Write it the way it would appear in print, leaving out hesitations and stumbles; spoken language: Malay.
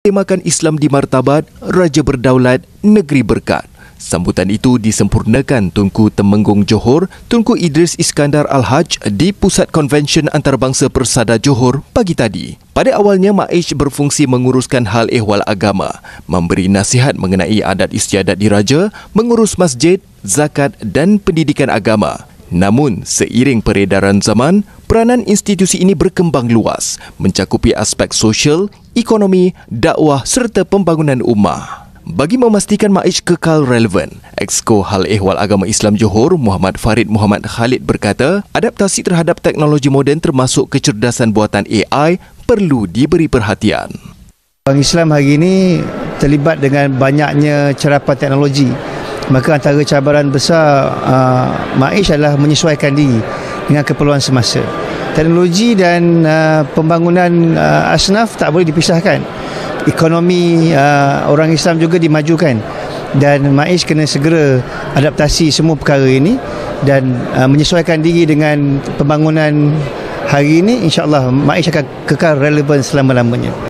Temakan Islam di martabat, Raja Berdaulat, Negeri Berkat. Sambutan itu disempurnakan Tunku Temenggung Johor, Tunku Idris Iskandar Al-Haj di Pusat Konvensyen Antarabangsa Persada Johor pagi tadi. Pada awalnya, MAIJ berfungsi menguruskan hal ehwal agama, memberi nasihat mengenai adat istiadat diraja, mengurus masjid, zakat dan pendidikan agama. Namun, seiring peredaran zaman, peranan institusi ini berkembang luas, mencakupi aspek sosial, ekonomi, dakwah serta pembangunan ummah. Bagi memastikan MAIJ kekal relevan, Exco Hal Ehwal Agama Islam Johor, Muhammad Farid Muhammad Khalid berkata, adaptasi terhadap teknologi moden termasuk kecerdasan buatan AI perlu diberi perhatian. Orang Islam hari ini terlibat dengan banyaknya cerapan teknologi. Maka antara cabaran besar MAIJ adalah menyesuaikan diri dengan keperluan semasa. Teknologi dan pembangunan asnaf tak boleh dipisahkan. Ekonomi orang Islam juga dimajukan dan MAIJ kena segera adaptasi semua perkara ini dan menyesuaikan diri dengan pembangunan hari ini. InsyaAllah MAIJ akan kekal relevan selama-lamanya.